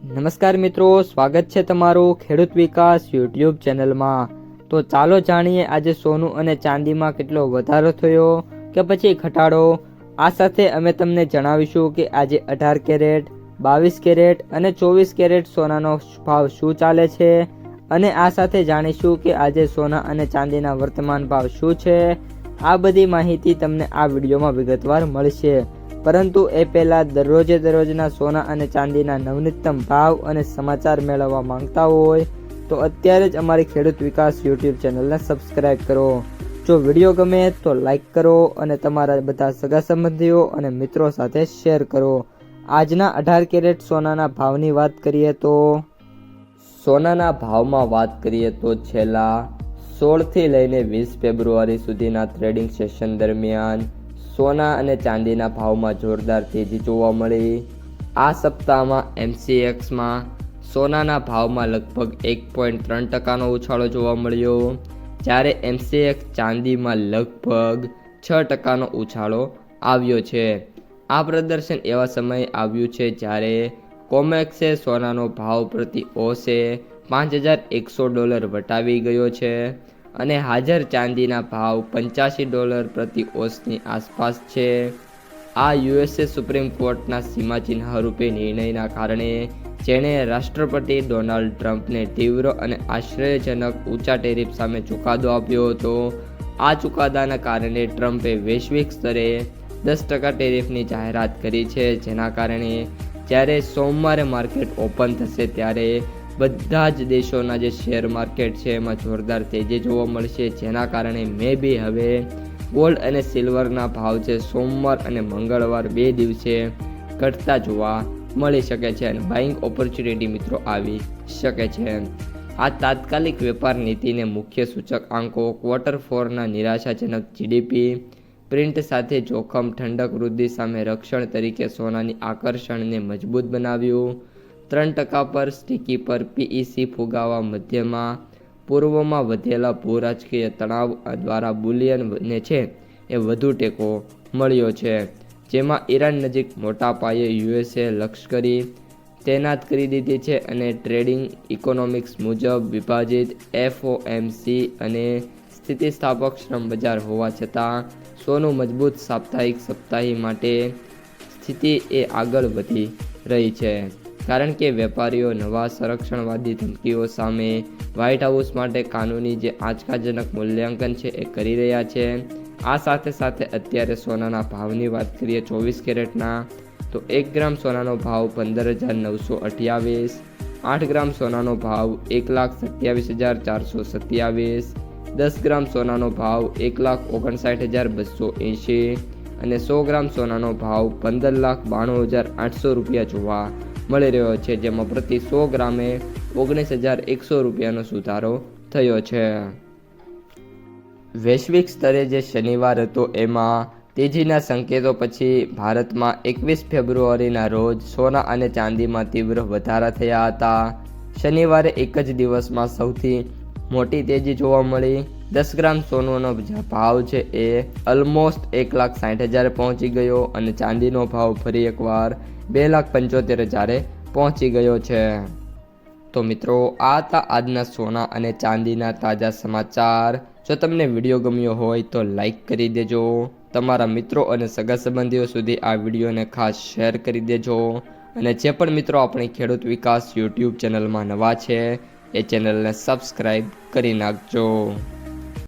નમસ્કાર મિત્રો, સ્વાગત છે તમારું ખેડૂત વિકાસ યુટ્યુબ ચેનલમાં। તો ચાલો જાણીએ આજે સોનું અને ચાંદીમાં કેટલો વધારો થયો કે પછી ઘટાડો। આ સાથે અમે તમને જણાવીશું કે આજે 18 કેરેટ, 22 કેરેટ અને 24 કેરેટ સોનાનો ભાવ શું ચાલે છે અને આ સાથે જાણીશું કે આજે સોના અને ચાંદીના વર્તમાન ભાવ શું છે। આ બધી માહિતી તમને આ વિડીયોમાં વિગતવાર મળશે, પરંતુ એ પહેલાં દરરોજના સોના અને ચાંદીના નવનીતમ ભાવ અને સમાચાર મેળવવા માંગતા હોય તો અત્યારે જ અમારી ખેડૂત વિકાસ યુટ્યુબ ચેનલને સબસ્ક્રાઈબ કરો। જો વિડીયો ગમે તો લાઈક કરો અને તમારા બધા સગા સંબંધીઓ અને મિત્રો સાથે શેર કરો। આજના 18 કેરેટ સોનાના ભાવની વાત કરીએ તો સોનાના ભાવમાં વાત કરીએ તો છેલ્લા 16 થી લઈને 20 ફેબ્રુઆરી સુધીના ટ્રેડિંગ સેશન દરમિયાન સોના અને ચાંદીના ભાવમાં જોરદાર તેજી જોવા મળી। આ સપ્તાહમાં MCXમાં સોનાના ભાવમાં લગભગ 1.3% ઉછાળો જોવા મળ્યો, જ્યારે MCX ચાંદીમાં લગભગ 6% ઉછાળો આવ્યો છે। આ પ્રદર્શન એવા સમયે આવ્યું છે જ્યારે કોમેક્સે સોનાનો ભાવ પ્રતિ ઓસે $5,100 વટાવી ગયો છે અને હાજર ચાંદીના ભાવ $85 પ્રતિ ઓસની આસપાસ છે। આ USA સુપ્રીમ કોર્ટના સીમાચિહ્નરૂપે નિર્ણયના કારણે, જેણે રાષ્ટ્રપતિ ડોનાલ્ડ ટ્રમ્પને તીવ્ર અને આશ્ચર્યજનક ઊંચા ટેરિફ સામે ચુકાદો આપ્યો હતો। આ ચુકાદાના કારણે ટ્રમ્પે વૈશ્વિક સ્તરે 10% ટેરિફની જાહેરાત કરી છે, જેના કારણે જ્યારે સોમવારે માર્કેટ ઓપન થશે ત્યારે બધા જ દેશોના જે શેર માર્કેટ છે એમાં જોરદાર તેજી જોવા મળશે, જેના કારણે મે બી હવે ગોલ્ડ અને સિલ્વરના ભાવ છે સોમવાર અને મંગળવાર 2 દિવસે ઘટતા જોવા મળી શકે છે અને બાઇંગ ઓપોર્ચ્યુનિટી મિત્રો આવી શકે છે। આ તાત્કાલિક વેપાર નીતિને મુખ્ય સૂચક આંકો Q4ના નિરાશાજનક GDP પ્રિન્ટ સાથે જોખમ ઠંડક વૃદ્ધિ સામે રક્ષણ તરીકે સોનાની આકર્ષણને મજબૂત બનાવ્યું। 3% પર સ્ટીકી પર PEC ફુગાવા મધ્યમાં પૂર્વમાં વધેલા ભૂ-રાજકીય તણાવ દ્વારા બુલિયનને છે એ વધુ ટેકો મળ્યો છે, જેમાં ઈરાન નજીક મોટા પાયે USA લશ્કરી તૈનાત કરી દીધી છે અને ટ્રેડિંગ ઇકોનોમિક્સ મુજબ વિભાજિત FOMC અને સ્થિતિસ્થાપક શ્રમ બજાર હોવા છતાં સોનું મજબૂત સપ્તાહી માટે સ્થિતિ એ આગળ વધી રહી છે, કારણ કે વેપારીઓ નવા સંરક્ષણવાદી ધમકીઓ સામે વ્હાઇટ હાઉસ માટે કાનૂની જે આંચકાજનક મૂલ્યાંકન છે એ કરી રહ્યા છે। આ સાથે અત્યારે સોનાના ભાવની વાત કરીએ 24 કેરેટના તો 1 ગ્રામ સોનાનો ભાવ 15,928, 8 ગ્રામ સોનાનો ભાવ 1,27,427, 10 ગ્રામ સોનાનો ભાવ 1,59,280 અને 100 ગ્રામ સોનાનો ભાવ 15,92,800 રૂપિયા જોવા મળી રહ્યો છે, જેમાં પ્રતિ 100 ગ્રામે 19,100 રૂપિયાનો સુધારો થયો છે। વૈશ્વિક સ્તરે જે શનિવાર હતો એમાં તેજીના સંકેતો પછી ભારતમાં 21 ફેબ્રુઆરીના રોજ સોના અને ચાંદીમાં તીવ્ર વધારા થયા હતા। શનિવારે એક જ દિવસમાં સૌથી મોટી તેજી જોવા મળી। 10 ગ્રામ સોનાનો ભાવ છે એ ઓલમોસ્ટ 1,60,000 પહોંચી ગયો અને ચાંદીનો ભાવ ફરી એકવાર 2,75,000 પહોંચી ગયો છે। તો મિત્રો, આ હતા આજના સોના અને ચાંદીના તાજા સમાચાર। જો તમને વિડીયો ગમ્યો હોય તો લાઈક કરી દેજો, તમારા મિત્રો અને સગા સંબંધીઓ સુધી આ વિડીયોને ખાસ શેર કરી દેજો અને જે પણ મિત્રો આપણી ખેડૂત વિકાસ યુટ્યુબ ચેનલમાં નવા છે એ ચેનલને સબસ્ક્રાઈબ કરી નાખજો।